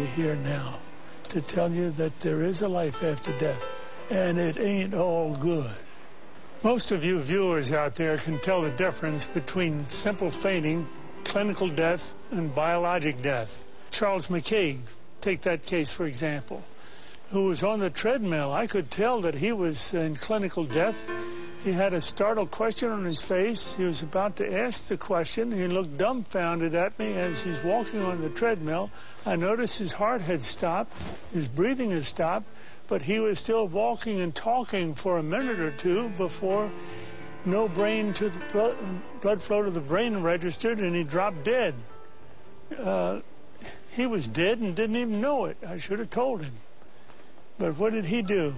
here now to tell you that there is a life after death, and it ain't all good. Most of you viewers out there can tell the difference between simple fainting, clinical death, and biologic death. Charles McCaig, take that case for example, who was on the treadmill. I could tell that he was in clinical death. He had a startled question on his face. He was about to ask the question. He looked dumbfounded at me as he's walking on the treadmill. I noticed his heart had stopped, his breathing had stopped, but he was still walking and talking for a minute or two before no brain to the blood flow to the brain registered, and he dropped dead. He was dead and didn't even know it. I should have told him. But what did he do?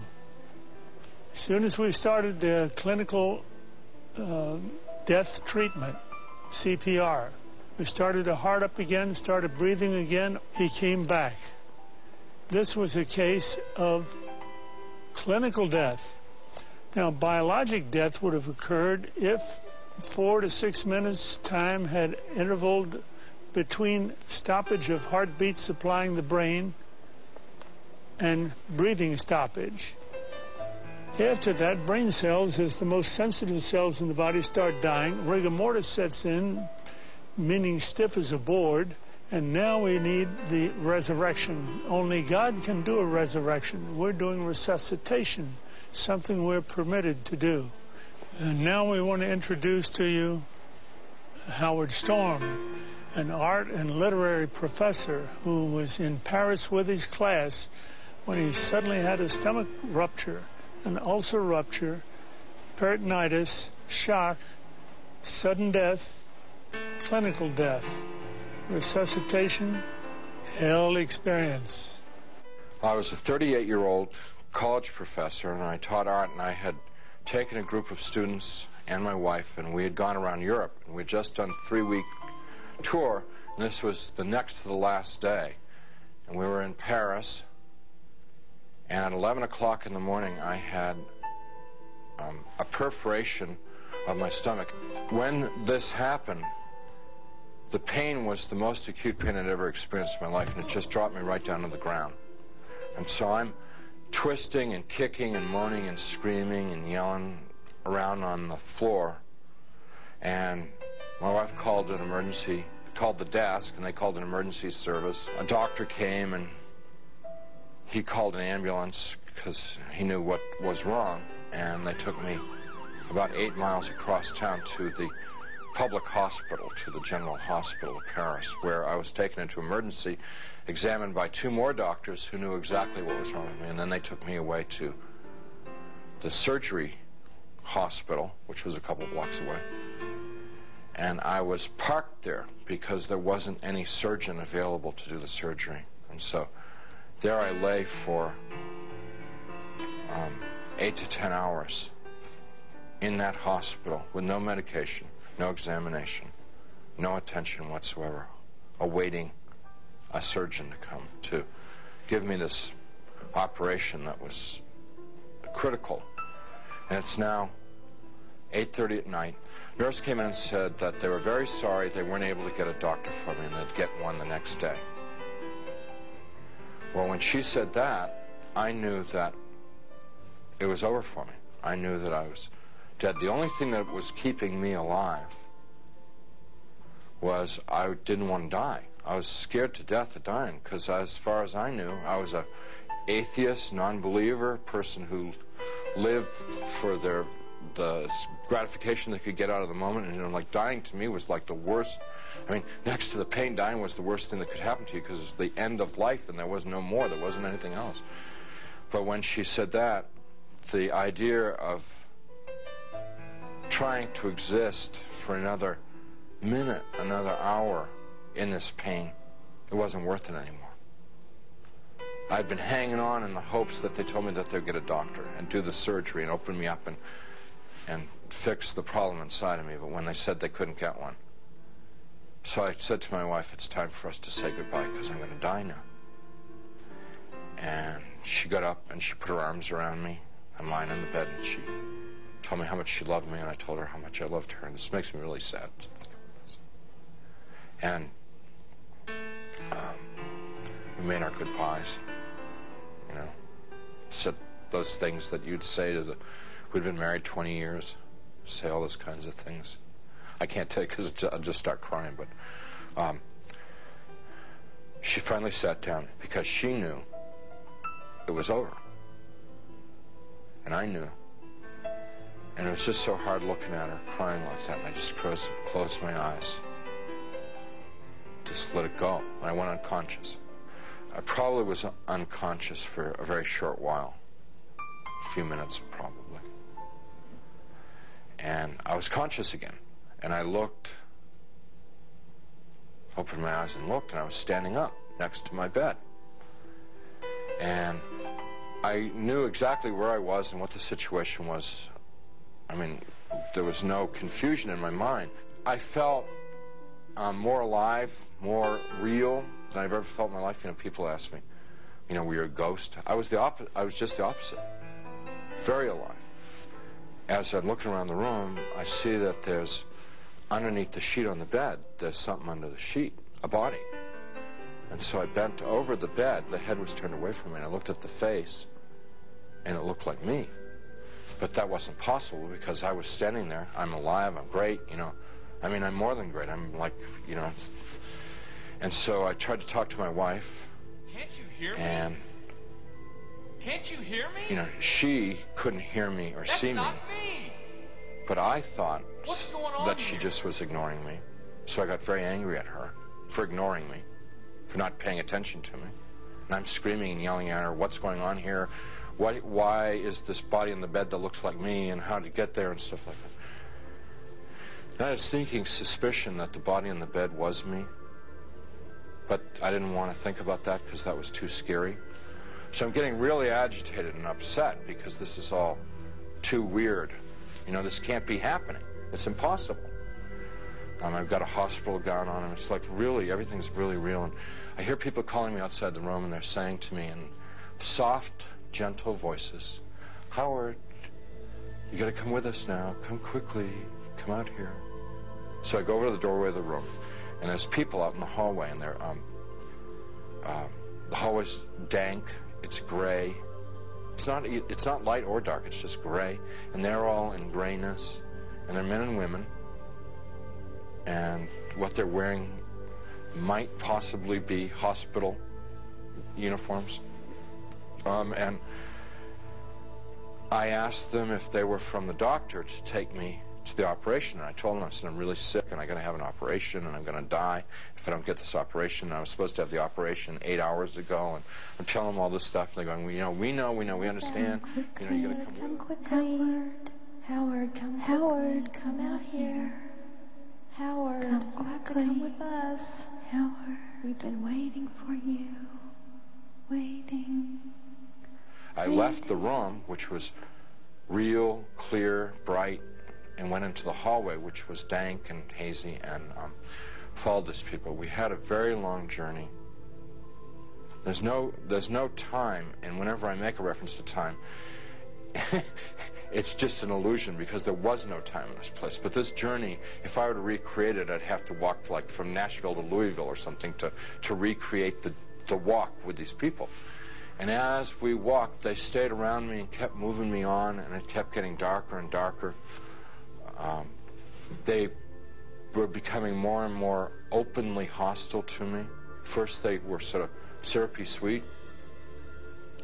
As soon as we started the clinical death treatment, CPR, we started the heart up again, started breathing again, he came back. This was a case of clinical death. Now, biologic death would have occurred if 4 to 6 minutes time had intervaled between stoppage of heartbeat supplying the brain and breathing stoppage. After that, brain cells, as the most sensitive cells in the body, start dying. Rigor mortis sets in, meaning stiff as a board, and now we need the resurrection. Only God can do a resurrection. We're doing resuscitation, something we're permitted to do. And now we want to introduce to you Howard Storm, an art and literary professor who was in Paris with his class when he suddenly had a stomach rupture, an ulcer rupture, peritonitis, shock, sudden death, clinical death, resuscitation, hell experience. I was a 38-year-old college professor, and I taught art, and I had taken a group of students and my wife, and we had gone around Europe, and we had just done a 3-week tour, and this was the next to the last day. And we were in Paris, and at 11 o'clock in the morning, I had a perforation of my stomach. When this happened, the pain was the most acute pain I'd ever experienced in my life, and it just dropped me right down to the ground. And so I'm twisting and kicking and moaning and screaming and yelling around on the floor. And my wife called the desk, and they called an emergency service. A doctor came, and he called an ambulance because he knew what was wrong, and they took me about 8 miles across town to the public hospital, to the General Hospital of Paris, where I was taken into emergency, examined by 2 more doctors who knew exactly what was wrong with me, and then they took me away to the surgery hospital, which was a couple blocks away. And I was parked there because there wasn't any surgeon available to do the surgery. And so there I lay for 8 to 10 hours in that hospital with no medication, no examination, no attention whatsoever, awaiting a surgeon to come to give me this operation that was critical. And it's now 8:30 at night. Nurse came in and said that they were very sorry they weren't able to get a doctor for me and they'd get one the next day. Well, when she said that, I knew that it was over for me. I knew that I was dead. The only thing that was keeping me alive was I didn't want to die. I was scared to death of dying because, as far as I knew, I was an atheist, non-believer, person who lived for the gratification they could get out of the moment. And, like, dying to me was like the worst. I mean, next to the pain, dying was the worst thing that could happen to you because it's the end of life and there was no more. There wasn't anything else. But when she said that, the idea of trying to exist for another minute, another hour in this pain, it wasn't worth it anymore. I'd been hanging on in the hopes that they told me that they'd get a doctor and do the surgery and open me up and fix the problem inside of me, but when they said they couldn't get one. So I said to my wife, it's time for us to say goodbye because I'm going to die now. And she got up and she put her arms around me. I'm lying in the bed, and she told me how much she loved me, and I told her how much I loved her, and this makes me really sad. And We made our goodbyes. You know, said those things that you'd say to who'd been married 20 years. Say all those kinds of things. I can't tell you because I'll just start crying, but she finally sat down because she knew it was over. And I knew. And it was just so hard looking at her, crying like that, and I just closed my eyes. Just let it go. And I went unconscious. I probably was unconscious for a very short while. A few minutes, probably. And I was conscious again. And I looked, opened my eyes and looked, and I was standing up next to my bed. And I knew exactly where I was and what the situation was. I mean, there was no confusion in my mind. I felt more alive, more real than I've ever felt in my life. You know, people ask me, you know, were you a ghost? I was just the opposite. Very alive. As I'm looking around the room, I see that there's, underneath the sheet on the bed, there's something under the sheet, a body. And so I bent over the bed. The head was turned away from me, and I looked at the face, and it looked like me. But that wasn't possible because I was standing there. I'm alive. I'm great, you know. I mean, I'm more than great. I'm like, you know. And so I tried to talk to my wife. Can't you hear me? And can't you hear me? You know, she couldn't hear me or see me. That's not me. But I thought that she here? just was ignoring me. So I got very angry at her for ignoring me, for not paying attention to me. And I'm screaming and yelling at her, what's going on here? Why is this body in the bed that looks like me, and how to get there and stuff like that. And I had a sneaking suspicion that the body in the bed was me. But I didn't want to think about that because that was too scary. So I'm getting really agitated and upset because this is all too weird. You know, this can't be happening. It's impossible. I've got a hospital gown on, and it's like really, everything's really real. And I hear people calling me outside the room, and they're saying to me in soft, gentle voices, Howard, you got to come with us now. Come quickly. Come out here. So I go over to the doorway of the room, and there's people out in the hallway, and they're the hallway's dank. It's gray. It's not light or dark. It's just gray, and they're all in grayness, and they're men and women, and what they're wearing might possibly be hospital uniforms. And I asked them if they were from the doctor to take me to the operation, and I told them, I said, I'm really sick, and I'm going to have an operation, and I'm going to die if I don't get this operation. And I was supposed to have the operation 8 hours ago, and I'm telling them all this stuff, and they're going, we know, we understand. You know, you got to come quickly. Howard, come out here. Howard, come quickly. Come with us. Howard, we've been waiting for you. Waiting. I left the room, which was real, clear, bright, and went into the hallway, which was dank and hazy, and followed these people. We had a very long journey. There's no time, and whenever I make a reference to time, it's just an illusion because there was no time in this place. But this journey, if I were to recreate it, I'd have to walk like from Nashville to Louisville or something to recreate the walk with these people. And as we walked, they stayed around me and kept moving me on, and it kept getting darker and darker. They were becoming more and more openly hostile to me. First, they were sort of syrupy sweet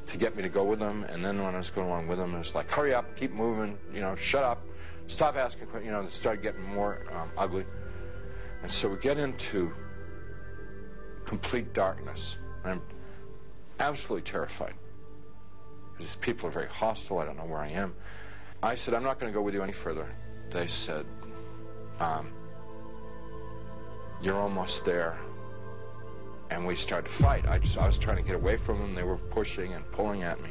to get me to go with them, and then when I was going along with them, it was like, hurry up, keep moving, you know, shut up, stop asking questions. You know, they started getting more ugly. And so we get into complete darkness. And I'm absolutely terrified. These people are very hostile. I don't know where I am. I said, I'm not going to go with you any further. They said, you're almost there. And we started to fight. I was trying to get away from them. They were pushing and pulling at me.